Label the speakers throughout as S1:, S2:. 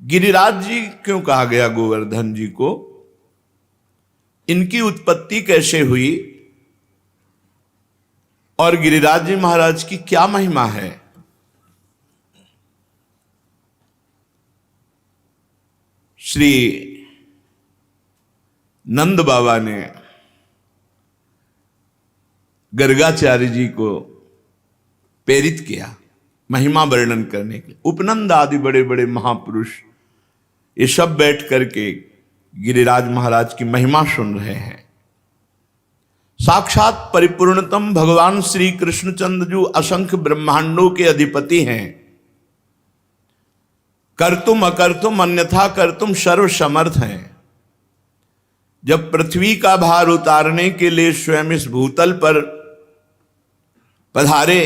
S1: गिरिराज जी क्यों कहा गया गोवर्धन जी को? इनकी उत्पत्ति कैसे हुई और गिरिराज जी महाराज की क्या महिमा है? श्री नंद बाबा ने गर्गाचार्य जी को प्रेरित किया महिमा वर्णन करने के लिए। उपनंद आदि बड़े बड़े महापुरुष ये सब बैठ करके गिरिराज महाराज की महिमा सुन रहे हैं। साक्षात परिपूर्णतम भगवान श्री कृष्णचंद्र जो असंख्य ब्रह्मांडों के अधिपति हैं, कर्तुम अकर्तुम अन्यथा कर्तुम सर्व समर्थ हैं। जब पृथ्वी का भार उतारने के लिए स्वयं इस भूतल पर पधारे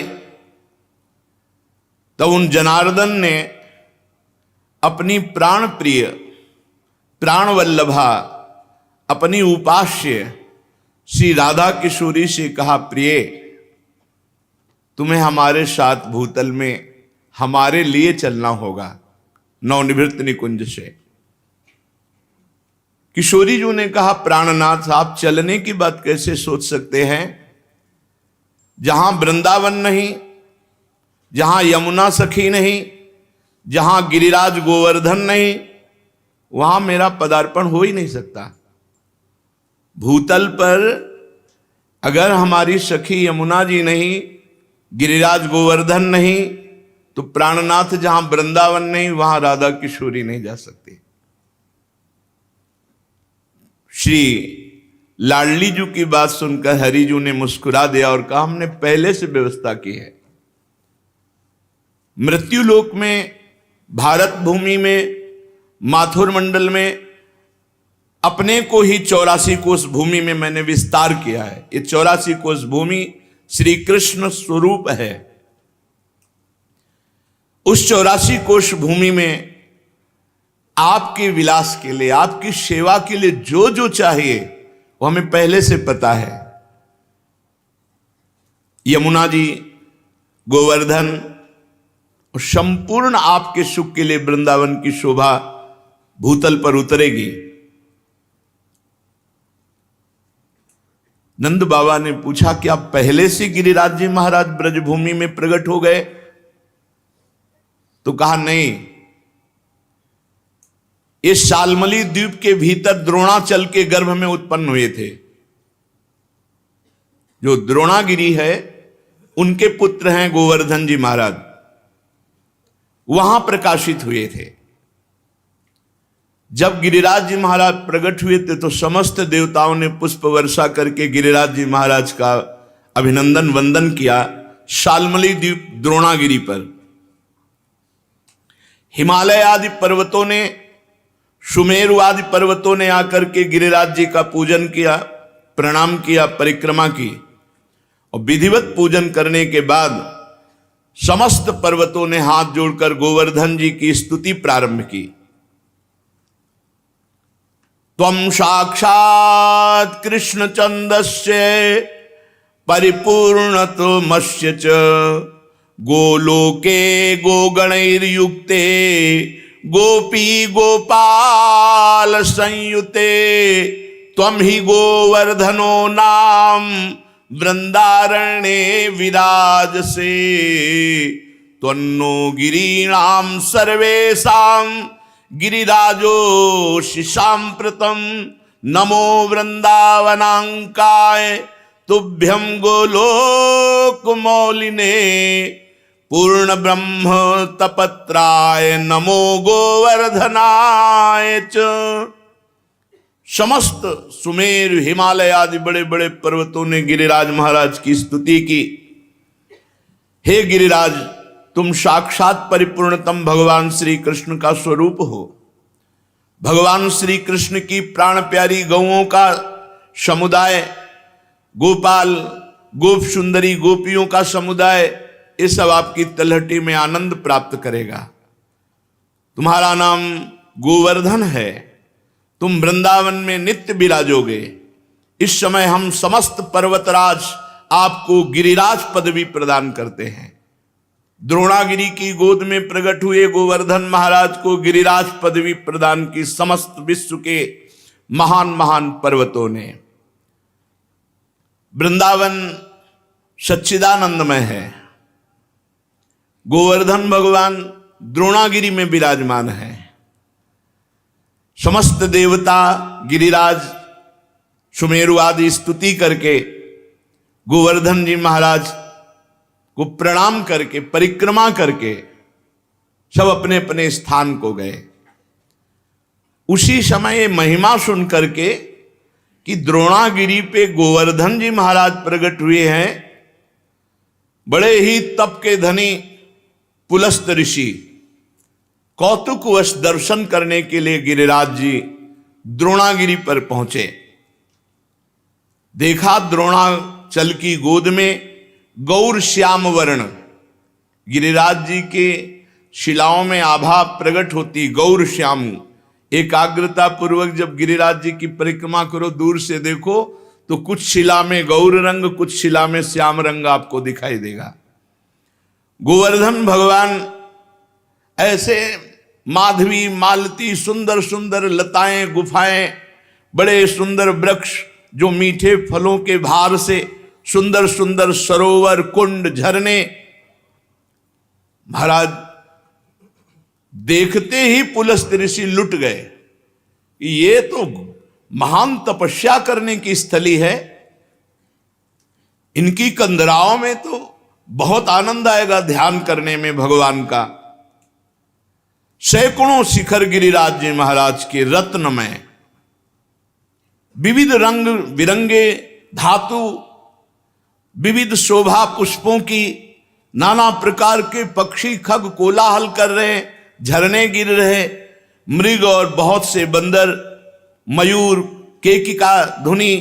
S1: तो उन जनार्दन ने अपनी प्राण प्रिय प्राण वल्लभा अपनी उपास्य श्री राधा किशोरी से कहा, प्रिय तुम्हें हमारे साथ भूतल में हमारे लिए चलना होगा नवनिवृत्त निकुंज से। किशोरी जी ने कहा, प्राणनाथ आप चलने की बात कैसे सोच सकते हैं? जहां वृंदावन नहीं, जहां यमुना सखी नहीं, जहां गिरिराज गोवर्धन नहीं, वहां मेरा पदार्पण हो ही नहीं सकता। भूतल पर अगर हमारी सखी यमुना जी नहीं, गिरिराज गोवर्धन नहीं, तो प्राणनाथ जहां वृंदावन नहीं वहां राधा किशोरी नहीं जा सकती। श्री लाडली जी की बात सुनकर हरिजू ने मुस्कुरा दिया और कहा, हमने पहले से व्यवस्था की है। मृत्युलोक में, भारत भूमि में, माथुर मंडल में अपने को ही 84 कोष भूमि में मैंने विस्तार किया है। ये 84 कोष भूमि श्री कृष्ण स्वरूप है। उस 84 कोष भूमि में आपके विलास के लिए, आपकी सेवा के लिए जो जो चाहिए वो हमें पहले से पता है। यमुना जी, गोवर्धन और संपूर्ण आपके सुख के लिए वृंदावन की शोभा भूतल पर उतरेगी। नंद बाबा ने पूछा, क्या पहले से गिरिराज जी महाराज ब्रजभूमि में प्रकट हो गए? तो कहा, नहीं, इस शालमली द्वीप के भीतर द्रोणाचल के गर्भ में उत्पन्न हुए थे। जो द्रोणागिरी है उनके पुत्र हैं गोवर्धन जी महाराज, वहां प्रकाशित हुए थे। जब गिरिराज जी महाराज प्रकट हुए थे तो समस्त देवताओं ने पुष्प वर्षा करके गिरिराज जी महाराज का अभिनंदन वंदन किया शालमली द्वीप द्रोणागिरी पर। हिमालय आदि पर्वतों ने, सुमेरु आदि पर्वतों ने आकर के गिरिराज जी का पूजन किया, प्रणाम किया, परिक्रमा की और विधिवत पूजन करने के बाद समस्त पर्वतों ने हाथ जोड़कर गोवर्धन जी की स्तुति प्रारंभ की। त्वं साक्षात् कृष्णचंदस्य परिपूर्णतमस्य च गोलोके गोगणैर्युक्ते गोपी गोपाल संयुते त्वं हि गोवर्धनो नाम वृंदारण्ये विराजसे त्वन्नो गिरीणां सर्वेषां गिरिराजोऽसि साम्प्रतं नमो वृंदावनांकाय तुभ्यं गोलोकमौलिने पूर्ण ब्रह्म तपत्राय नमो गोवर्धनाय च। समस्त सुमेर, हिमालय आदि बड़े बड़े पर्वतों ने गिरिराज महाराज की स्तुति की। हे गिरिराज, तुम साक्षात परिपूर्णतम भगवान श्री कृष्ण का स्वरूप हो। भगवान श्री कृष्ण की प्राण प्यारी गौओं का समुदाय, गोपाल, गोप सुंदरी गोपियों का समुदाय, ये सब आपकी तलहटी में आनंद प्राप्त करेगा। तुम्हारा नाम गोवर्धन है, तुम वृंदावन में नित्य विराजोगे। इस समय हम समस्त पर्वतराज आपको गिरिराज पदवी प्रदान करते हैं। द्रोणागिरी की गोद में प्रकट हुए गोवर्धन महाराज को गिरिराज पदवी प्रदान की समस्त विश्व के महान महान पर्वतों ने। वृंदावन सच्चिदानंदमय है, गोवर्धन भगवान द्रोणागिरी में विराजमान है। समस्त देवता गिरिराज सुमेरु आदि स्तुति करके गोवर्धन जी महाराज को प्रणाम करके परिक्रमा करके सब अपने अपने स्थान को गए। उसी समय महिमा सुन करके कि द्रोणागिरी पे गोवर्धन जी महाराज प्रकट हुए हैं, बड़े ही तप के धनी पुलस्त ऋषि कौतुकवश दर्शन करने के लिए गिरिराज जी द्रोणागिरी पर पहुंचे। देखा द्रोणाचल की गोद में गौर श्याम वर्ण, गिरिराज जी के शिलाओं में आभा प्रकट होती गौर श्याम। एकाग्रता पूर्वक जब गिरिराज जी की परिक्रमा करो, दूर से देखो तो कुछ शिला में गौर रंग, कुछ शिला में श्याम रंग आपको दिखाई देगा। गोवर्धन भगवान ऐसे माधवी मालती सुंदर सुंदर लताएं गुफाएं, बड़े सुंदर वृक्ष जो मीठे फलों के भार से सुंदर सुंदर सरोवर कुंड झरने, महाराज देखते ही पुलस्त ऋषि लुट गए। ये तो महान तपस्या करने की स्थली है, इनकी कंदराओं में तो बहुत आनंद आएगा ध्यान करने में भगवान का। सैकड़ों शिखर गिरिराज जी महाराज के रत्नमय, विविध रंग बिरंगे धातु, विविध शोभा पुष्पों की, नाना प्रकार के पक्षी खग कोलाहल कर रहे, झरने गिर रहे, मृग और बहुत से बंदर, मयूर, केकिका धुनी,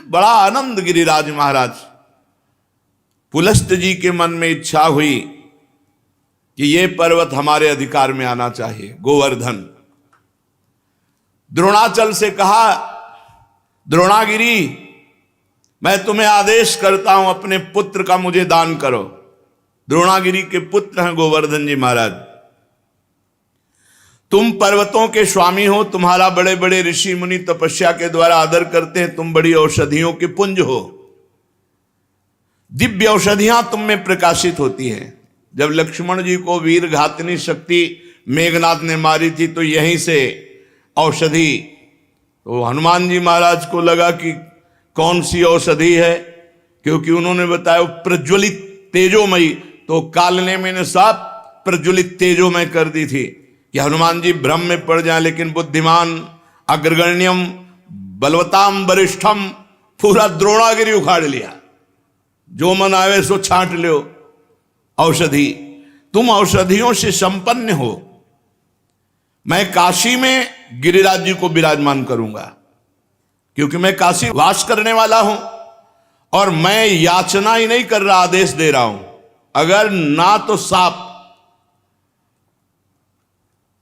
S1: बड़ा आनंद गिरिराज महाराज। पुलस्त जी के मन में इच्छा हुई कि ये पर्वत हमारे अधिकार में आना चाहिए। गोवर्धन द्रोणाचल से कहा, द्रोणागिरी मैं तुम्हें आदेश करता हूं अपने पुत्र का मुझे दान करो। द्रोणागिरी के पुत्र हैं गोवर्धन जी महाराज। तुम पर्वतों के स्वामी हो, तुम्हारा बड़े बड़े ऋषि मुनि तपस्या के द्वारा आदर करते हैं, तुम बड़ी औषधियों के पुंज हो, दिव्य औषधियां तुम में प्रकाशित होती हैं। जब लक्ष्मण जी को वीर घातनी शक्ति मेघनाथ ने मारी थी तो यहीं से औषधि, तो हनुमान जी महाराज को लगा कि कौन सी औषधि है, क्योंकि उन्होंने बताया प्रज्वलित तेजोमयी, तो कालने मैंने साफ प्रज्वलित तेजोमय कर दी थी कि हनुमान जी भ्रम में पड़ जाए। लेकिन बुद्धिमान अग्रगण्यम बलवताम वरिष्ठम, पूरा द्रोणागिरी उखाड़ लिया, जो मन आवे सो छांट लो औषधि। तुम औषधियों से संपन्न हो। मैं काशी में गिरिराज जी को विराजमान करूंगा, क्योंकि मैं काशी वास करने वाला हूं और मैं याचना ही नहीं कर रहा, आदेश दे रहा हूं। अगर ना तो साप,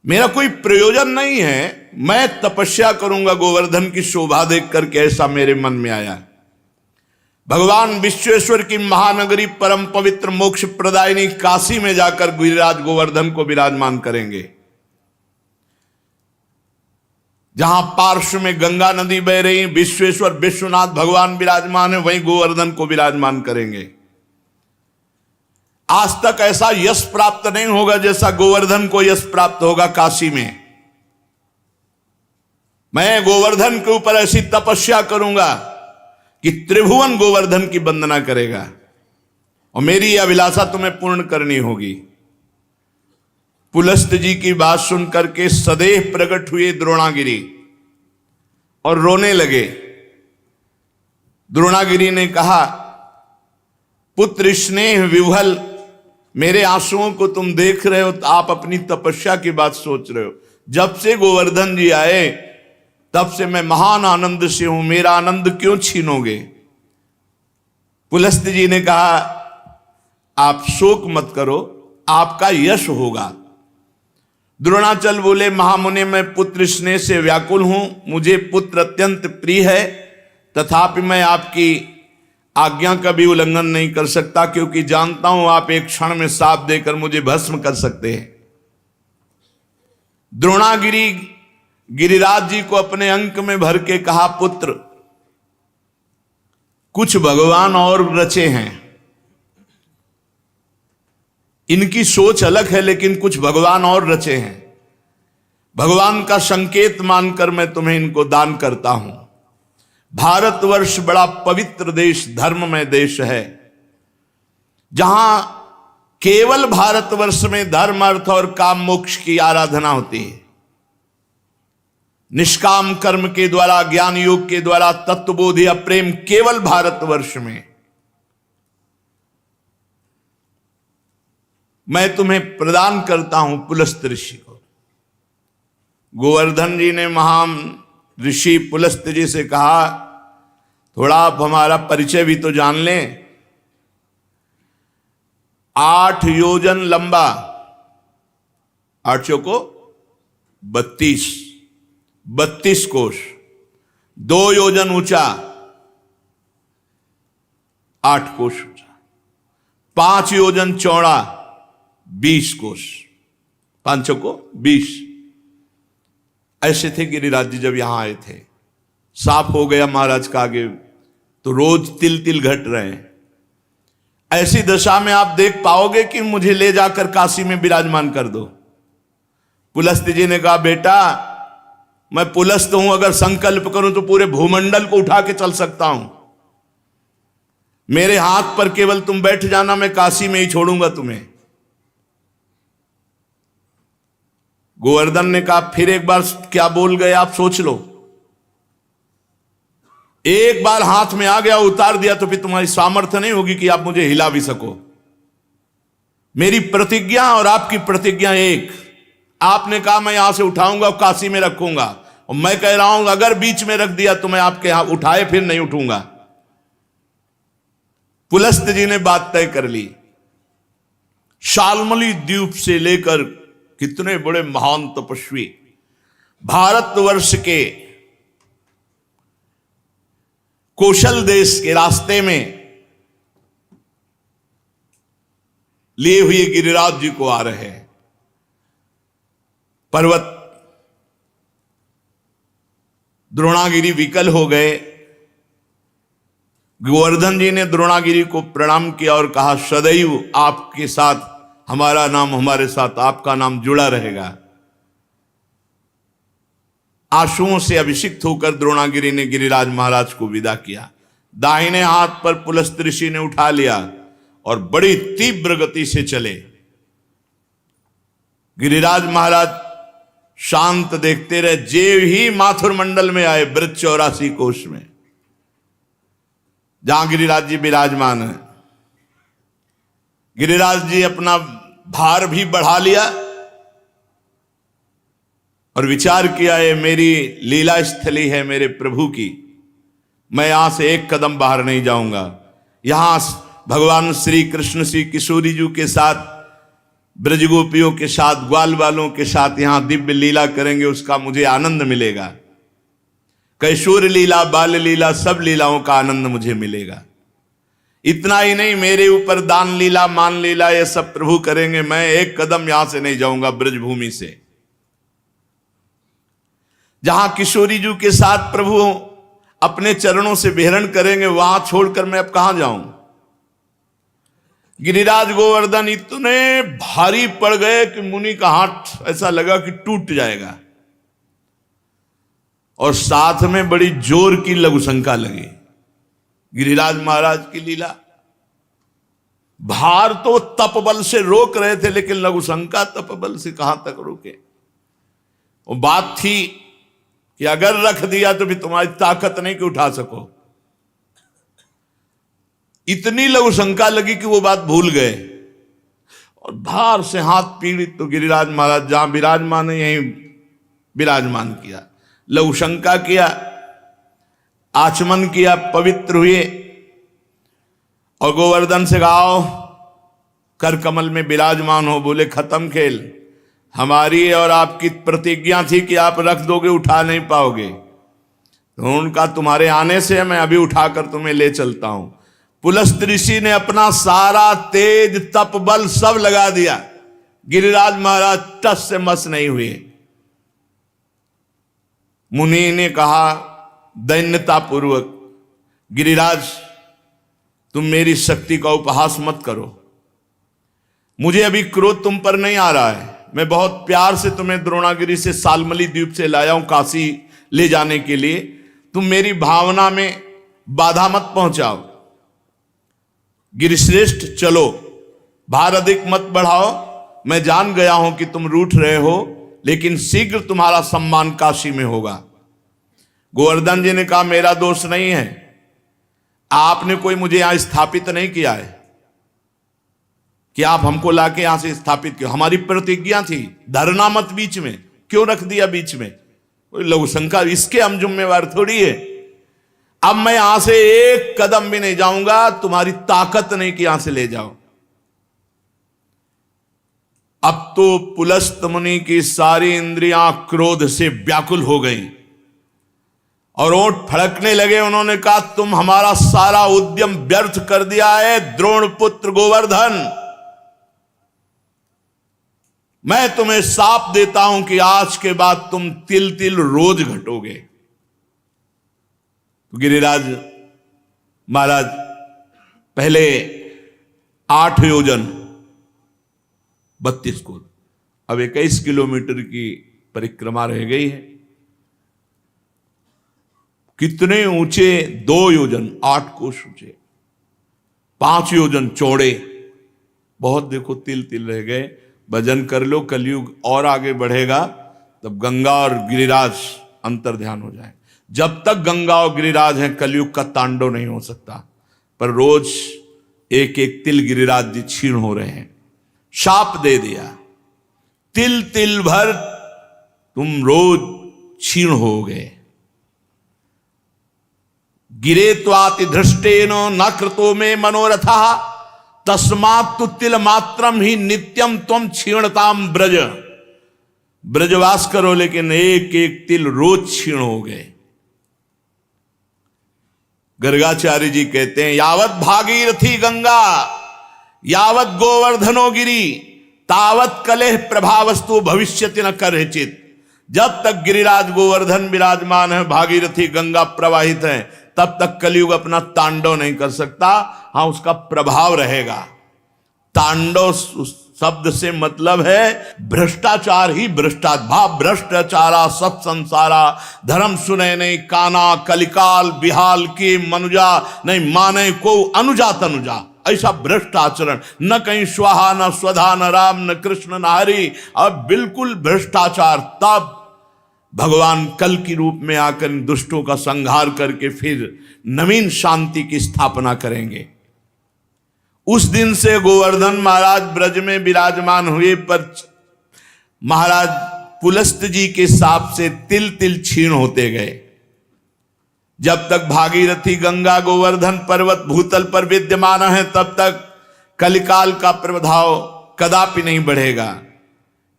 S1: मेरा कोई प्रयोजन नहीं है, मैं तपस्या करूंगा गोवर्धन की शोभा देख करके, ऐसा मेरे मन में आया। भगवान विश्वेश्वर की महानगरी परम पवित्र मोक्ष प्रदायिनी काशी में जाकर गिरिराज गोवर्धन को विराजमान करेंगे। जहां पार्श्व में गंगा नदी बह रही, विश्वेश्वर विश्वनाथ भगवान विराजमान है, वहीं गोवर्धन को विराजमान करेंगे। आज तक ऐसा यश प्राप्त नहीं होगा जैसा गोवर्धन को यश प्राप्त होगा काशी में। मैं गोवर्धन के ऊपर ऐसी तपस्या करूंगा कि त्रिभुवन गोवर्धन की वंदना करेगा, और मेरी यह अभिलाषा तुम्हें पूर्ण करनी होगी। पुलस्त जी की बात सुन करके सदैव प्रकट हुए द्रोणागिरी और रोने लगे। द्रोणागिरी ने कहा, पुत्र स्नेह विह्वल, मेरे आंसुओं को तुम देख रहे हो तो आप अपनी तपस्या की बात सोच रहे हो। जब से गोवर्धन जी आए तब से मैं महान आनंद से हूं, मेरा आनंद क्यों छीनोगे। पुलस्त जी ने कहा, आप शोक मत करो, आपका यश होगा। द्रोणाचल बोले, महामुनि मैं पुत्र स्नेह से व्याकुल हूं, मुझे पुत्र अत्यंत प्रिय है, तथापि मैं आपकी आज्ञा का भी उल्लंघन नहीं कर सकता, क्योंकि जानता हूं आप एक क्षण में शाप देकर मुझे भस्म कर सकते हैं। द्रोणागिरी गिरिराज जी को अपने अंक में भर के कहा, पुत्र कुछ भगवान और रचे हैं, इनकी सोच अलग है लेकिन कुछ भगवान और रचे हैं। भगवान का संकेत मानकर मैं तुम्हें इनको दान करता हूं। भारतवर्ष बड़ा पवित्र देश, धर्ममय देश है, जहां केवल भारतवर्ष में धर्म, अर्थ और काम मोक्ष की आराधना होती है। निष्काम कर्म के द्वारा, ज्ञान योग के द्वारा तत्वबोध या प्रेम केवल भारतवर्ष में। मैं तुम्हें प्रदान करता हूं पुलस्त ऋषि को। गोवर्धन जी ने महान ऋषि पुलस्त जी से कहा, थोड़ा आप हमारा परिचय भी तो जान लें। 8 योजन लंबा, 8 चौको 32 कोश, 2 योजन ऊंचा, 8 कोश ऊंचा, 5 योजन चौड़ा, 20 कोश, 5 चौको 20। ऐसे थे गिरिराज जी जब यहां आए थे। साफ हो गया महाराज का आगे तो रोज तिल तिल घट रहे हैं। ऐसी दशा में आप देख पाओगे कि मुझे ले जाकर काशी में विराजमान कर दो। पुलस्त जी ने कहा, बेटा मैं पुलस्त हूं, अगर संकल्प करूं तो पूरे भूमंडल को उठा के चल सकता हूं। मेरे हाथ पर केवल तुम बैठ जाना, मैं काशी में ही छोड़ूंगा तुम्हें। गोवर्धन ने कहा, फिर एक बार क्या बोल गए आप, सोच लो। एक बार हाथ में आ गया, उतार दिया तो फिर तुम्हारी सामर्थ्य नहीं होगी कि आप मुझे हिला भी सको। मेरी प्रतिज्ञा और आपकी प्रतिज्ञा एक। आपने कहा मैं यहां से उठाऊंगा और काशी में रखूंगा, और मैं कह रहा हूं अगर बीच में रख दिया तो मैं आपके यहां उठाए फिर नहीं उठूंगा। पुलस्त जी ने बात तय कर ली। शाल्मली द्वीप से लेकर कितने बड़े महान तपस्वी भारतवर्ष के कौशल देश के रास्ते में लिए हुए गिरिराज जी को आ रहे हैं। पर्वत द्रोणागिरी विकल हो गए। गोवर्धन जी ने द्रोणागिरी को प्रणाम किया और कहा, सदैव आपके साथ हमारा नाम, हमारे साथ आपका नाम जुड़ा रहेगा। आंसुओं से अभिषिक्त होकर द्रोणागिरी ने गिरिराज महाराज को विदा किया। दाहिने हाथ पर पुलस्त ऋषि ने उठा लिया और बड़ी तीव्र गति से चले। गिरिराज महाराज शांत देखते रहे। जेव ही माथुर मंडल में आए, ब्रज 84 कोश में, जहां गिरिराज जी विराजमान है। गिरिराज जी अपना भार भी बढ़ा लिया और विचार किया, ये मेरी लीला स्थली है मेरे प्रभु की, मैं यहां से एक कदम बाहर नहीं जाऊंगा। यहां भगवान श्री कृष्ण श्री किशोरी जी के साथ, ब्रजगोपियों के साथ, ग्वाल वालों के साथ यहां दिव्य लीला करेंगे, उसका मुझे आनंद मिलेगा। कैशोर लीला, बाल लीला, सब लीलाओं का आनंद मुझे मिलेगा। इतना ही नहीं, मेरे ऊपर दान लीला, मान लीला, ये सब प्रभु करेंगे। मैं एक कदम यहां से नहीं जाऊंगा ब्रजभूमि से। जहां किशोरी जी के साथ प्रभु अपने चरणों से विहरण करेंगे, वहां छोड़कर मैं अब कहां जाऊं। गिरिराज गोवर्धन इतने भारी पड़ गए कि मुनि का हाथ ऐसा लगा कि टूट जाएगा, और साथ में बड़ी जोर की लघुशंका लगी। गिरिराज महाराज की लीला, भार तो तपबल से रोक रहे थे, लेकिन लघुशंका तपबल से कहां तक रोके। वो बात थी कि अगर रख दिया तो भी तुम्हारी ताकत नहीं कि उठा सको। इतनी लघुशंका लगी कि वो बात भूल गए और भार से हाथ पीड़ित। तो गिरिराज महाराज जहां विराजमान है यहीं विराजमान किया, लघुशंका किया, आचमन किया, पवित्र हुए और गोवर्धन से गाओ कर कमल में विराजमान हो। बोले खत्म खेल, हमारी और आपकी प्रतिज्ञा थी कि आप रख दोगे, उठा नहीं पाओगे। तो उनका तुम्हारे आने से मैं अभी उठाकर तुम्हें ले चलता हूं। पुलस्त ऋषि ने अपना सारा तेज तप बल सब लगा दिया, गिरिराज महाराज टस से मस नहीं हुए। मुनि ने कहा दैन्यता पूर्वक, गिरिराज तुम मेरी शक्ति का उपहास मत करो, मुझे अभी क्रोध तुम पर नहीं आ रहा है, मैं बहुत प्यार से तुम्हें द्रोणागिरी से सालमली द्वीप से लाया हूं काशी ले जाने के लिए, तुम मेरी भावना में बाधा मत पहुंचाओ। गिरिश्रेष्ठ चलो, भार अधिक मत बढ़ाओ, मैं जान गया हूं कि तुम रूठ रहे हो, लेकिन शीघ्र तुम्हारा सम्मान काशी में होगा। गोवर्धन जी ने कहा मेरा दोष नहीं है, आपने कोई मुझे यहां स्थापित नहीं किया है कि आप हमको लाके यहां से स्थापित किया, हमारी प्रतिज्ञा थी धरना मत बीच में, क्यों रख दिया बीच में, कोई लघु शंका, इसके हम जिम्मेवार थोड़ी है। अब मैं यहां से एक कदम भी नहीं जाऊंगा, तुम्हारी ताकत नहीं कि यहां से ले जाओ। अब तो पुलस्त मुनि की सारी इंद्रियां क्रोध से व्याकुल हो गईं और ओंठ फड़कने लगे। उन्होंने कहा तुम हमारा सारा उद्यम व्यर्थ कर दिया है द्रोण पुत्र गोवर्धन, मैं तुम्हें शाप देता हूं कि आज के बाद तुम तिल तिल रोज घटोगे। तो गिरिराज महाराज पहले 8 योजन 32 कोस, अब 21 किलोमीटर की परिक्रमा रह गई है। कितने ऊंचे, 2 योजन 8 कोस ऊंचे, 5 योजन चौड़े, बहुत देखो तिल तिल रह गए। भजन कर लो, कलयुग और आगे बढ़ेगा, तब गंगा और गिरिराज अंतर ध्यान हो जाए। जब तक गंगा और गिरिराज हैं कलयुग का तांडव नहीं हो सकता, पर रोज एक एक तिल गिरिराज जी क्षीण हो रहे हैं। शाप दे दिया, तिल तिल भर तुम रोज क्षीण हो गए। गिरे त्वाति धृष्टेन न कृतो में मनोरथा तस्मात् तु तिल मात्रम ही नित्यम त्वम क्षीणताम ब्रज। ब्रजवास करो लेकिन एक एक तिल रोज क्षीण हो गए। गर्गाचार्य जी कहते हैं यावत भागीरथी गंगा यावत गोवर्धनो गिरी तावत कलेह प्रभावस्तु भविष्यति न करहिचित। जब तक गिरिराज गोवर्धन विराजमान है, भागीरथी गंगा प्रवाहित है, तब तक कलयुग अपना तांडव नहीं कर सकता। हाँ, उसका प्रभाव रहेगा। तांडव शब्द से मतलब है भ्रष्टाचार ही भ्रष्टाचार, भाव भ्रष्टाचारा सत संसारा धर्म सुने नहीं काना कलिकाल बिहाल की मनुजा नहीं माने को अनुजा तनुजा, ऐसा भ्रष्ट आचरण, न कहीं स्वाहा न स्वधा न राम न कृष्ण न हरि, अब बिल्कुल भ्रष्टाचार। तब भगवान कल की रूप में आकर दुष्टों का संहार करके फिर नवीन शांति की स्थापना करेंगे। उस दिन से गोवर्धन महाराज ब्रज में विराजमान हुए, पर महाराज पुलस्त जी के साप से तिल तिल क्षीण होते गए। जब तक भागीरथी गंगा गोवर्धन पर्वत भूतल पर विद्यमान है, तब तक कलिकाल का प्रभाव कदापि नहीं बढ़ेगा।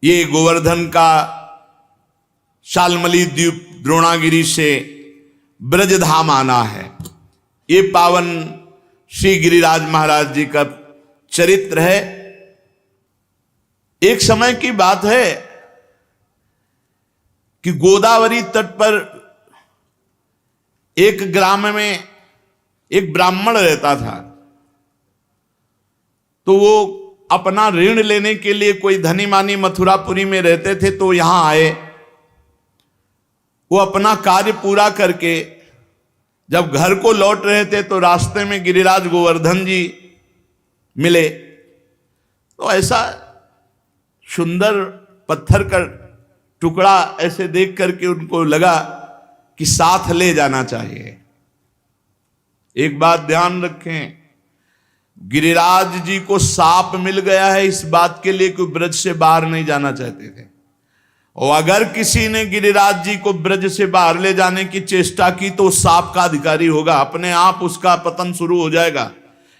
S1: ये गोवर्धन का शालमली द्वीप द्रोणागिरी से ब्रजधाम आना है। ये पावन श्री गिरिराज महाराज जी का चरित्र है। एक समय की बात है कि गोदावरी तट पर एक ग्राम में एक ब्राह्मण रहता था। तो वो अपना ऋण लेने के लिए, कोई धनी मानी मथुरापुरी में रहते थे, तो यहां आए। वो अपना कार्य पूरा करके जब घर को लौट रहे थे, तो रास्ते में गिरिराज गोवर्धन जी मिले। तो ऐसा सुंदर पत्थर का टुकड़ा ऐसे देख करके उनको लगा कि साथ ले जाना चाहिए। एक बात ध्यान रखें, गिरिराज जी को साप मिल गया है इस बात के लिए कि ब्रज से बाहर नहीं जाना चाहते थे। और अगर किसी ने गिरिराज जी को ब्रज से बाहर ले जाने की चेष्टा की तो साप का अधिकारी होगा, अपने आप उसका पतन शुरू हो जाएगा।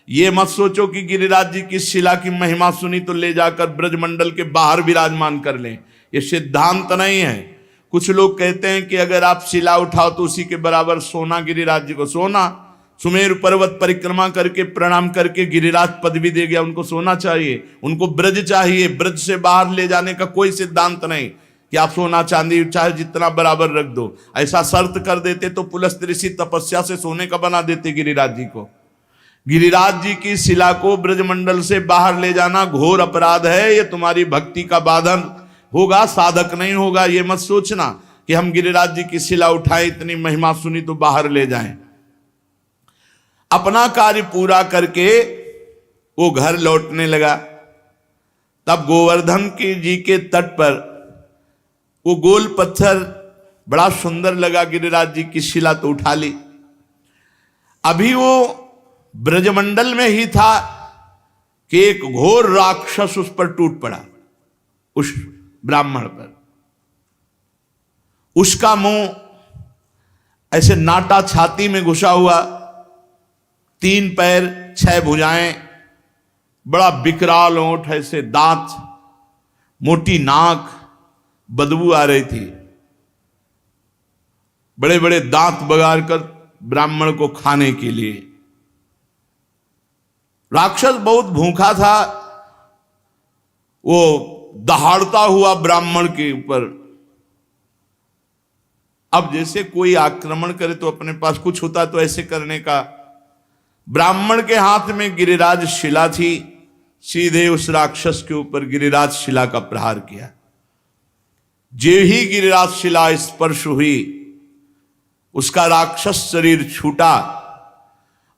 S1: ये मत सोचो कि गिरिराज जी की शिला की महिमा सुनी तो ले जाकर ब्रजमंडल के बाहर विराजमान कर लें, ये सिद्धांत नहीं है। कुछ लोग कहते हैं कि अगर आप शिला उठाओ तो उसी के बराबर सोना गिरिराज जी को, सोना सुमेरु पर्वत परिक्रमा करके प्रणाम करके गिरिराज पदवी दे गया। उनको सोना चाहिए, उनको ब्रज चाहिए। ब्रज से बाहर ले जाने का कोई सिद्धांत नहीं कि आप सोना चांदी चाहे जितना बराबर रख दो। ऐसा शर्त कर देते तो पुलस्त ऋषि तपस्या से सोने का बना देते गिरिराज जी को। गिरिराज जी की शिला को ब्रजमंडल से बाहर ले जाना घोर अपराध है। ये तुम्हारी भक्ति का बाधन होगा, साधक नहीं होगा। ये मत सोचना कि हम गिरिराज जी की शिला उठाएं, इतनी महिमा सुनी तो बाहर ले जाएं। अपना कार्य पूरा करके वो घर लौटने लगा। तब गोवर्धन की जी के तट पर वो गोल पत्थर बड़ा सुंदर लगा। गिरिराज जी की शिला तो उठा ली। अभी वो ब्रजमंडल में ही था कि एक घोर राक्षस उस पर टूट पड़ा, उस ब्राह्मण पर। उसका मुंह ऐसे नाटा छाती में घुसा हुआ, 3 पैर 6 भुजाएं, बड़ा विकराल ओंठ, ऐसे दांत, मोटी नाक, बदबू आ रही थी। बड़े बड़े दांत बगाड़ कर ब्राह्मण को खाने के लिए। राक्षस बहुत भूखा था। वो दहाड़ता हुआ ब्राह्मण के ऊपर। अब जैसे कोई आक्रमण करे तो अपने पास कुछ होता तो ऐसे करने का। ब्राह्मण के हाथ में गिरिराज शिला थी। सीधे उस राक्षस के ऊपर गिरिराज शिला का प्रहार किया। जे ही गिरिराज शिला स्पर्श हुई, उसका राक्षस शरीर छूटा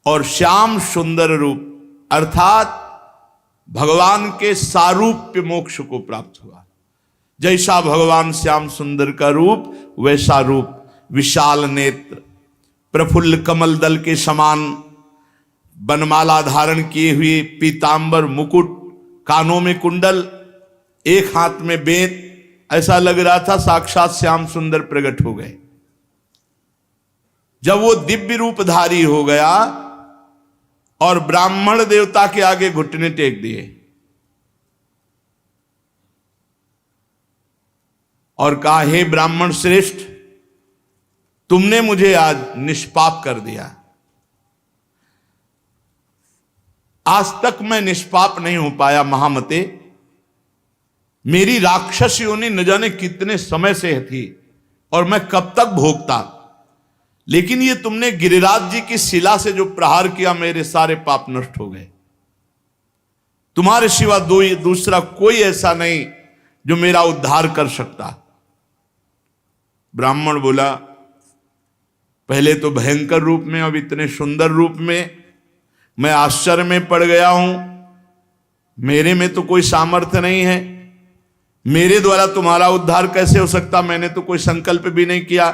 S1: और श्याम सुंदर रूप अर्थात भगवान के सारूप्य मोक्ष को प्राप्त हुआ। जैसा भगवान श्याम सुंदर का रूप वैसा रूप, विशाल नेत्र, प्रफुल्ल कमल दल के समान बनमाला धारण किए हुए, पीतांबर मुकुट, कानों में कुंडल, एक हाथ में बेत। ऐसा लग रहा था साक्षात श्याम सुंदर प्रकट हो गए। जब वो दिव्य रूपधारी हो गया और ब्राह्मण देवता के आगे घुटने टेक दिए और कहा, हे ब्राह्मण श्रेष्ठ, तुमने मुझे आज निष्पाप कर दिया। आज तक मैं निष्पाप नहीं हो पाया महामते। मेरी राक्षस योनि न जाने कितने समय से थी और मैं कब तक भोगता, लेकिन ये तुमने गिरिराज जी की शिला से जो प्रहार किया, मेरे सारे पाप नष्ट हो गए। तुम्हारे सिवा दूसरा कोई ऐसा नहीं जो मेरा उद्धार कर सकता। ब्राह्मण बोला, पहले तो भयंकर रूप में, अब इतने सुंदर रूप में मैं आश्चर्य में पड़ गया हूं। मेरे में तो कोई सामर्थ्य नहीं है, मेरे द्वारा तुम्हारा उद्धार कैसे हो सकता? मैंने तो कोई संकल्प भी नहीं किया।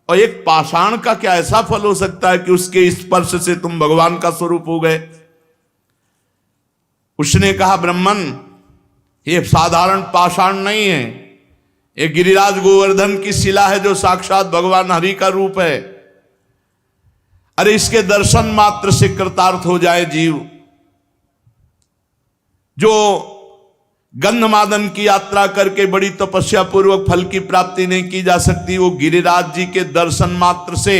S1: और एक पाषाण का क्या ऐसा फल हो सकता है कि उसके स्पर्श से तुम भगवान का स्वरूप हो गए? उसने कहा, ब्राह्मण, ये साधारण पाषाण नहीं है, ये गिरिराज गोवर्धन की शिला है जो साक्षात भगवान हरि का रूप है। अरे इसके दर्शन मात्र से कृतार्थ हो जाए जीव। जो गंधमादन की यात्रा करके बड़ी तपस्या पूर्वक फल की प्राप्ति नहीं की जा सकती, वो गिरिराज जी के दर्शन मात्र से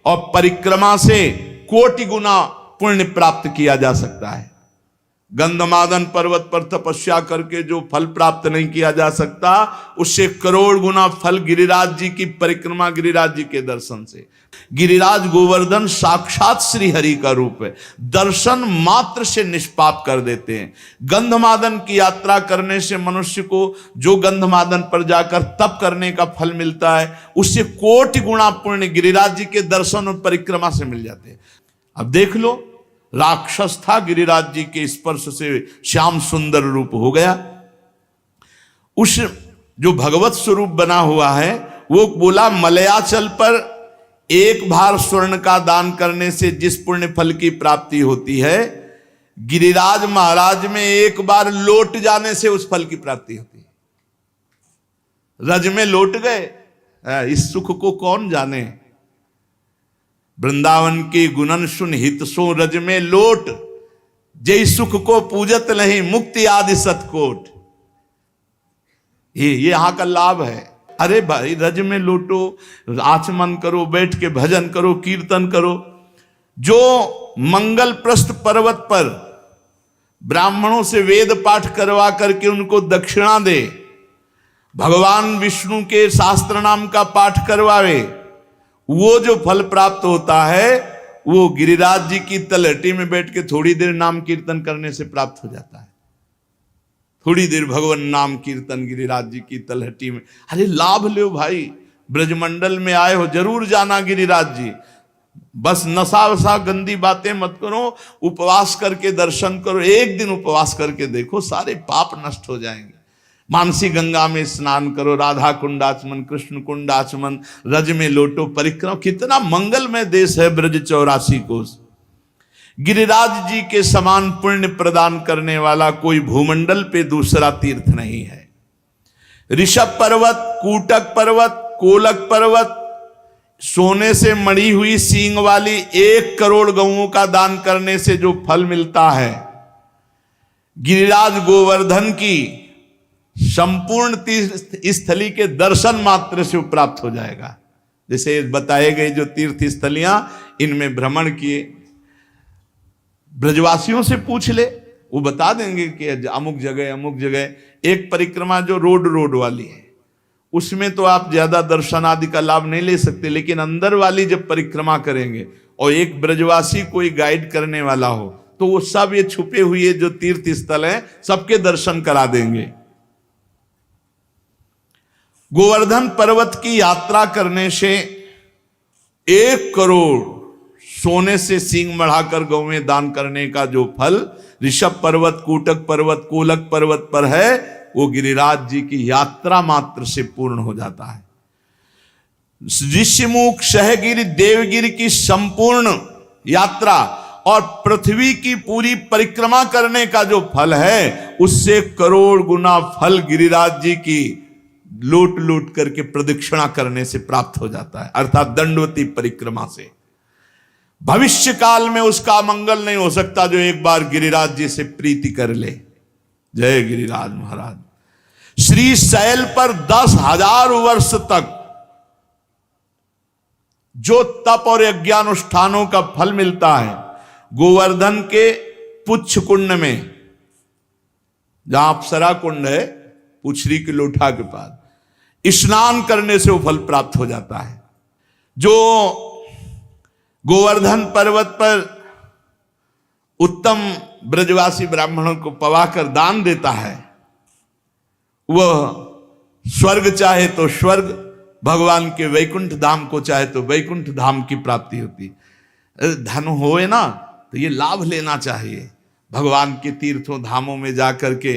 S1: और परिक्रमा से कोटि गुना पुण्य प्राप्त किया जा सकता है। गंधमादन पर्वत पर तपस्या करके जो फल प्राप्त नहीं किया जा सकता, उससे करोड़ गुना फल गिरिराज जी की परिक्रमा, गिरिराज जी के दर्शन से। गिरिराज गोवर्धन साक्षात श्री हरि का रूप है, दर्शन मात्र से निष्पाप कर देते हैं। गंधमादन की यात्रा करने से मनुष्य को जो गंधमादन पर जाकर तप करने का फल मिलता है, उससे कोटि गुना पुण्य गिरिराज जी के दर्शन और परिक्रमा से मिल जाते हैं। अब देख लो, राक्षस था, गिरिराज जी के स्पर्श से श्याम सुंदर रूप हो गया। उस जो भगवत स्वरूप बना हुआ है, वो बोला, मलयाचल पर एक भार स्वर्ण का दान करने से जिस पुण्य फल की प्राप्ति होती है, गिरिराज महाराज में एक बार लौट जाने से उस फल की प्राप्ति होती है। रज में लौट गए, इस सुख को कौन जाने। वृंदावन की गुणन सुन हित सो रज में लोट, जय सुख को पूजत नहीं मुक्ति आदि सतकोट। ये यहां का लाभ है। अरे भाई, रज में लोटो, आचमन करो, बैठ के भजन करो, कीर्तन करो। जो मंगलप्रस्थ पर्वत पर ब्राह्मणों से वेद पाठ करवा करके उनको दक्षिणा दे, भगवान विष्णु के शास्त्र नाम का पाठ करवावे, वो जो फल प्राप्त होता है वो गिरिराज जी की तलहटी में बैठ के थोड़ी देर नाम कीर्तन करने से प्राप्त हो जाता है। थोड़ी देर भगवान नाम कीर्तन गिरिराज जी की तलहटी में, अरे लाभ लो भाई, ब्रजमंडल में आए हो जरूर जाना गिरिराज जी। बस नशा वसा गंदी बातें मत करो, उपवास करके दर्शन करो, एक दिन उपवास करके देखो सारे पाप नष्ट हो जाएंगे। मानसी गंगा में स्नान करो, राधा कुंडाचमन, कृष्ण कुंडाचमन, रज में लोटो परिक्रमा। कितना मंगलमय देश है ब्रज 84 कोस। गिरिराज जी के समान पुण्य प्रदान करने वाला कोई भूमंडल पे दूसरा तीर्थ नहीं है। ऋषभ पर्वत, कूटक पर्वत, कोलक पर्वत, सोने से मड़ी हुई सींग वाली 1 करोड़ गौओं का दान करने से जो फल मिलता है, गिरिराज गोवर्धन की संपूर्ण तीर्थ स्थली के दर्शन मात्र से प्राप्त हो जाएगा। जैसे बताए गए जो तीर्थ स्थलियां, इनमें भ्रमण किए, ब्रजवासियों से पूछ ले, वो बता देंगे कि अमुक जगह। एक परिक्रमा जो रोड वाली है उसमें तो आप ज्यादा दर्शन आदि का लाभ नहीं ले सकते, लेकिन अंदर वाली जब परिक्रमा करेंगे और एक ब्रजवासी कोई गाइड करने वाला हो तो वो सब ये छुपे हुए जो तीर्थ स्थल हैं सबके दर्शन करा देंगे। गोवर्धन पर्वत की यात्रा करने से 1 करोड़ सोने से सींग बढ़ाकर गौ में दान करने का जो फल ऋषभ पर्वत, कूटक पर्वत, कोलक पर्वत पर है, वो गिरिराज जी की यात्रा मात्र से पूर्ण हो जाता है। ऋषिमुख, सहगिरि, देवगिरि की संपूर्ण यात्रा और पृथ्वी की पूरी परिक्रमा करने का जो फल है, उससे करोड़ गुना फल गिरिराज जी की लूट करके प्रदक्षिणा करने से प्राप्त हो जाता है, अर्थात दंडवती परिक्रमा से। भविष्य काल में उसका मंगल नहीं हो सकता जो एक बार गिरिराज जी से प्रीति कर ले। जय गिरिराज महाराज। श्री शैल पर 10,000 वर्ष तक जो तप और यज्ञानुष्ठानों का फल मिलता है, गोवर्धन के पुच्छ कुंड में, जहां अप्सरा कुंड है पुछरी के लोठा के पास, स्नान करने से वो फल प्राप्त हो जाता है। जो गोवर्धन पर्वत पर उत्तम ब्रजवासी ब्राह्मणों को पवाकर दान देता है, वह स्वर्ग चाहे तो स्वर्ग, भगवान के वैकुंठ धाम को चाहे तो वैकुंठ धाम की प्राप्ति होती। धन होए ना तो ये लाभ लेना चाहिए। भगवान के तीर्थों धामों में जाकर के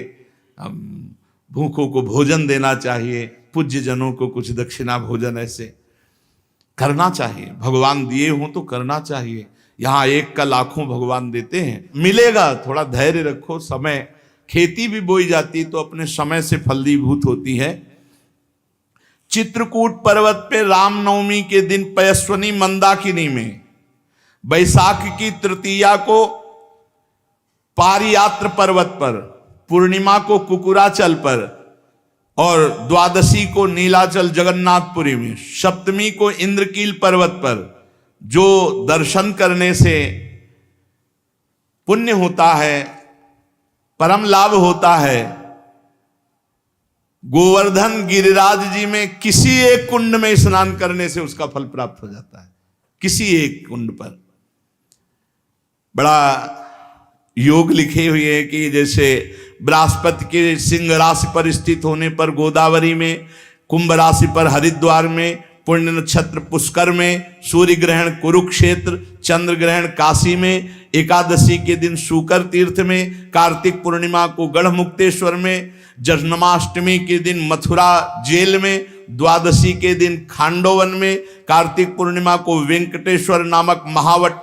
S1: भूखों को भोजन देना चाहिए, पूज्य जनों को कुछ दक्षिणा भोजन ऐसे करना चाहिए। भगवान दिए हों तो करना चाहिए। यहाँ 1 का लाखों भगवान देते हैं, मिलेगा। थोड़ा धैर्य रखो, समय, खेती भी बोई जाती तो अपने समय से फलीभूत होती है। चित्रकूट पर्वत पे रामनवमी के दिन पयस्वनी मंदाकिनी में, बैसाख की तृतीया को पारियात्र पर्वत पर, पूर्णिमा को कुकुराचल पर और द्वादशी को नीलाचल जगन्नाथपुरी में, सप्तमी को इंद्रकील पर्वत पर जो दर्शन करने से पुण्य होता है, परम लाभ होता है, गोवर्धन गिरिराज जी में किसी एक कुंड में स्नान करने से उसका फल प्राप्त हो जाता है। किसी एक कुंड पर बड़ा योग लिखे हुए हैं कि जैसे बृहस्पति के सिंह राशि पर स्थित होने पर गोदावरी में, कुंभ राशि पर हरिद्वार में, पुण्य नक्षत्र पुष्कर में, सूर्य ग्रहण कुरुक्षेत्र, चंद्र ग्रहण काशी में, एकादशी के दिन शूकर तीर्थ में, कार्तिक पूर्णिमा को गढ़मुक्तेश्वर में, जन्माष्टमी के दिन मथुरा जेल में, द्वादशी के दिन खांडोवन में, कार्तिक पूर्णिमा को वेंकटेश्वर नामक महावट,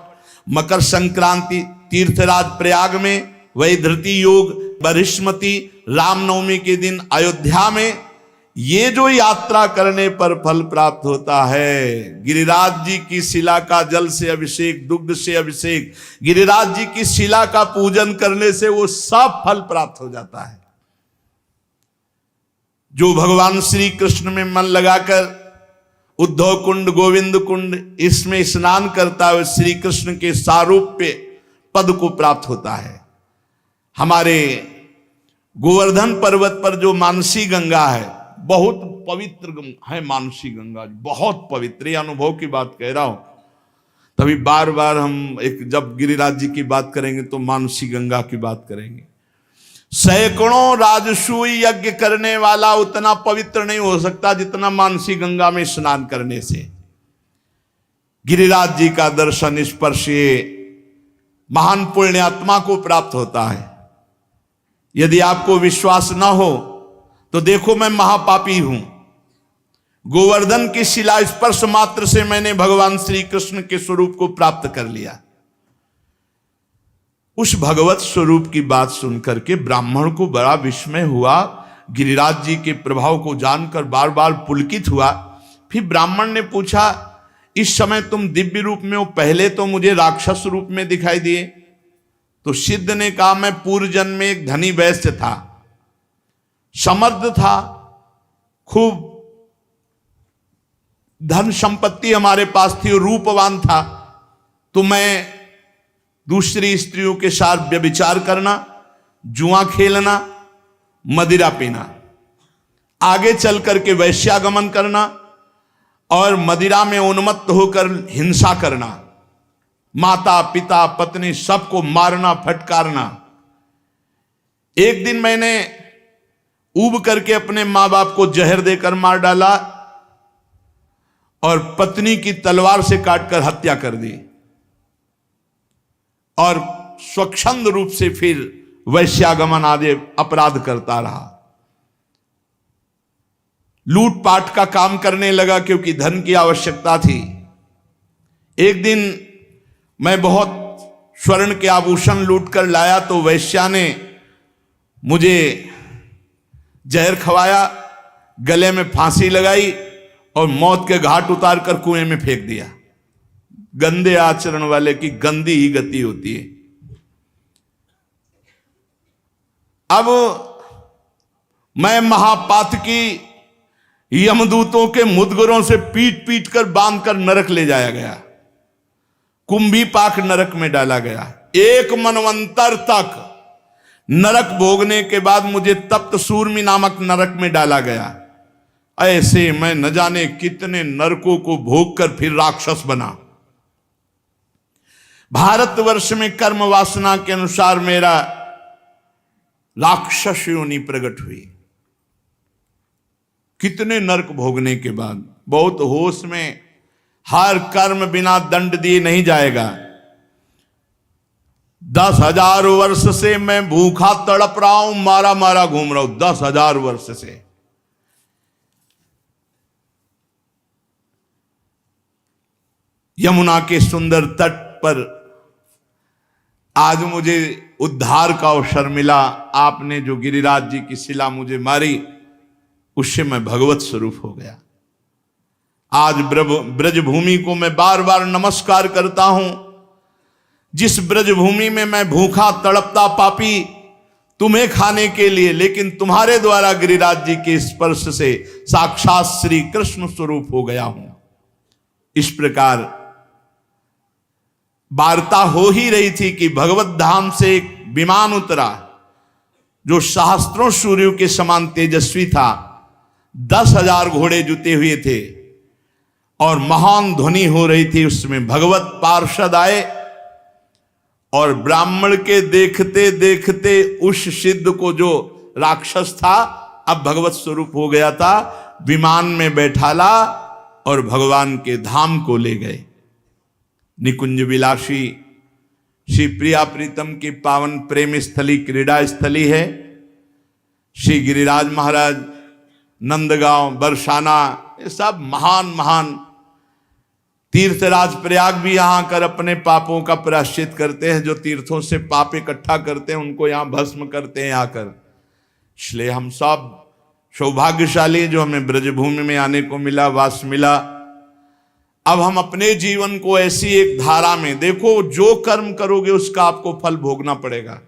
S1: मकर संक्रांति तीर्थराज प्रयाग में, वैधृति योग बृहस्पति, रामनवमी के दिन अयोध्या में। ये जो यात्रा करने पर फल प्राप्त होता है, गिरिराज जी की शिला का जल से अभिषेक, दुग्ध से अभिषेक, गिरिराज जी की शिला का पूजन करने से वो सब फल प्राप्त हो जाता है। जो भगवान श्री कृष्ण में मन लगाकर उद्धव कुंड, गोविंद कुंड, इसमें स्नान करता हुए श्री कृष्ण के सारूप्य पद को प्राप्त होता है। हमारे गोवर्धन पर्वत पर जो मानसी गंगा है, बहुत पवित्र है मानसी गंगा, बहुत पवित्र। ये अनुभव की बात कह रहा हूं। तभी बार बार हम जब गिरिराज जी की बात करेंगे तो मानसी गंगा की बात करेंगे। सैकड़ों राजसूय यज्ञ करने वाला उतना पवित्र नहीं हो सकता जितना मानसी गंगा में स्नान करने से। गिरिराज जी का दर्शन स्पर्श ये महान पुण्यात्मा को प्राप्त होता है। यदि आपको विश्वास ना हो तो देखो, मैं महापापी हूं। गोवर्धन की शिला स्पर्श मात्र से मैंने भगवान श्री कृष्ण के स्वरूप को प्राप्त कर लिया। उस भगवत स्वरूप की बात सुनकर के ब्राह्मण को बड़ा विस्मय हुआ। गिरिराज जी के प्रभाव को जानकर बार बार पुलकित हुआ। फिर ब्राह्मण ने पूछा, इस समय तुम दिव्य रूप में हो, पहले तो मुझे राक्षस रूप में दिखाई दिए। तो सिद्ध ने कहा, मैं पूर्व जन्म में एक धनी वैश्य था, समर्थ था, खूब धन संपत्ति हमारे पास थी और रूपवान था। तो मैं दूसरी स्त्रियों के साथ व्यभिचार करना, जुआ खेलना, मदिरा पीना, आगे चल करके वैश्यागमन करना और मदिरा में उन्मत्त होकर हिंसा करना, माता पिता पत्नी सबको मारना फटकारना। एक दिन मैंने ऊब करके अपने मां बाप को जहर देकर मार डाला और पत्नी की तलवार से काटकर हत्या कर दी और स्वच्छंद रूप से फिर वैश्यागमन आदि अपराध करता रहा। लूटपाट का काम करने लगा क्योंकि धन की आवश्यकता थी। एक दिन मैं बहुत स्वर्ण के आभूषण लूट कर लाया तो वैश्या ने मुझे जहर खवाया, गले में फांसी लगाई और मौत के घाट उतार कर कुएं में फेंक दिया। गंदे आचरण वाले की गंदी ही गति होती है। अब मैं महापातकी यमदूतों के मुदगरों से पीट पीट कर बांध कर नरक ले जाया गया। कुंभी पाक नरक में डाला गया। एक मनवंतर तक नरक भोगने के बाद मुझे तप्त सूर्मी नामक नरक में डाला गया। ऐसे मैं न जाने कितने नरकों को भोग कर फिर राक्षस बना। भारतवर्ष में कर्म वासना के अनुसार मेरा राक्षस योनि प्रकट हुई। कितने नरक भोगने के बाद, बहुत होश में, हर कर्म बिना दंड दिए नहीं जाएगा। 10,000 वर्ष से मैं भूखा तड़प रहा हूं, मारा मारा घूम रहा हूं 10,000 वर्ष से। यमुना के सुंदर तट पर आज मुझे उद्धार का अवसर मिला। आपने जो गिरिराज जी की शिला मुझे मारी, उससे मैं भगवत स्वरूप हो गया। आज ब्रजभूमि को मैं बार बार नमस्कार करता हूं। जिस ब्रजभूमि में मैं भूखा तड़पता पापी तुम्हें खाने के लिए, लेकिन तुम्हारे द्वारा गिरिराज जी के स्पर्श से साक्षात श्री कृष्ण स्वरूप हो गया हूं। इस प्रकार वार्ता हो ही रही थी कि भगवत धाम से एक विमान उतरा जो सहस्त्रों सूर्यों के समान तेजस्वी था। 10,000 घोड़े जुते हुए थे और महान ध्वनि हो रही थी। उसमें भगवत पार्षद आए और ब्राह्मण के देखते देखते उस सिद्ध को, जो राक्षस था अब भगवत स्वरूप हो गया था, विमान में बैठाला और भगवान के धाम को ले गए। निकुंज विलासी श्री प्रिया प्रीतम की पावन प्रेम स्थली, क्रीडा स्थली है। श्री गिरिराज महाराज, नंदगांव, बरसाना, ये सब महान महान तीर्थराज। प्रयाग भी यहाँ आकर अपने पापों का प्रायश्चित करते हैं। जो तीर्थों से पाप इकट्ठा करते हैं उनको यहाँ भस्म करते हैं आकर। इसलिए हम सब सौभाग्यशाली जो हमें ब्रजभूमि में आने को मिला, वास मिला। अब हम अपने जीवन को ऐसी एक धारा में देखो, जो कर्म करोगे उसका आपको फल भोगना पड़ेगा।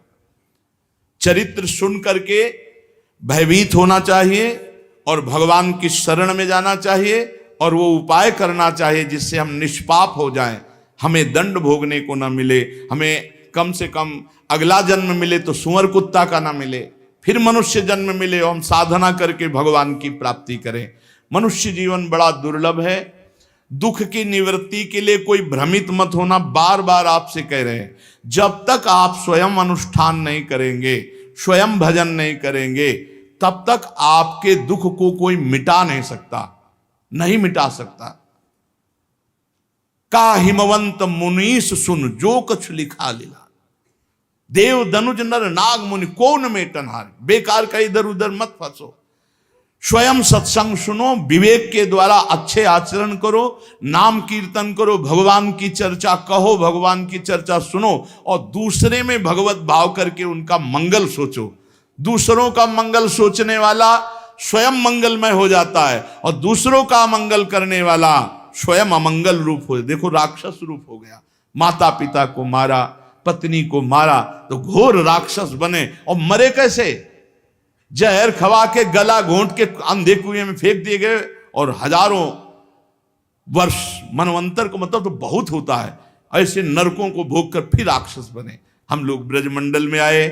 S1: चरित्र सुन करके भयभीत होना चाहिए और भगवान की शरण में जाना चाहिए और वो उपाय करना चाहिए जिससे हम निष्पाप हो जाएं, हमें दंड भोगने को ना मिले, हमें कम से कम अगला जन्म मिले तो सुअर कुत्ता का ना मिले, फिर मनुष्य जन्म मिले और हम साधना करके भगवान की प्राप्ति करें। मनुष्य जीवन बड़ा दुर्लभ है। दुख की निवृत्ति के लिए कोई भ्रमित मत होना, बार बार आपसे कह रहे हैं। जब तक आप स्वयं अनुष्ठान नहीं करेंगे, स्वयं भजन नहीं करेंगे, तब तक आपके दुख को कोई मिटा नहीं सकता, नहीं मिटा सकता। का हिमवंत मुनीस सुन जो कछ लिखा लीला, देव दनुज नर नाग मुनि को न मेटन हार। बेकार का इधर उधर मत फंसो, स्वयं सत्संग सुनो, विवेक के द्वारा अच्छे आचरण करो, नाम कीर्तन करो, भगवान की चर्चा कहो, भगवान की चर्चा सुनो और दूसरे में भगवत भाव करके उनका मंगल सोचो। दूसरों का मंगल सोचने वाला स्वयं मंगलमय हो जाता है और दूसरों का मंगल करने वाला स्वयं अमंगल रूप हो। देखो राक्षस रूप हो गया, माता पिता को मारा, पत्नी को मारा तो घोर राक्षस बने। और मरे कैसे? जहर खवा के गला घोंट के अंधे कुएं में फेंक दिए गए और हजारों वर्ष, मनवंतर को मतलब तो बहुत होता है, ऐसे नरकों को भोग कर फिर राक्षस बने। हम लोग ब्रजमंडल में आए,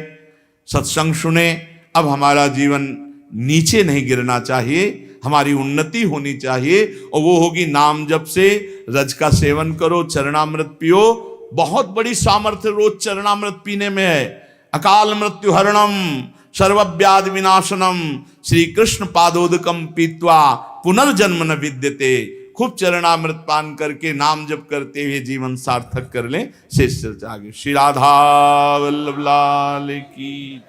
S1: सत्संग सुने, अब हमारा जीवन नीचे नहीं गिरना चाहिए, हमारी उन्नति होनी चाहिए और वो होगी नाम जप से। रज का सेवन करो, चरणामृत पियो। बहुत बड़ी सामर्थ्य रोज चरणामृत पीने में है। अकाल मृत्यु हरणम सर्वव्याधि विनाशनम श्री कृष्ण पादोदकम पीत्वा पुनर्जन्म न विद्यते। खूब चरणामृत पान करके नाम जप करते हुए जीवन सार्थक कर लें। शेष चर्चा आगे। श्री राधा वल्लभ लाल की।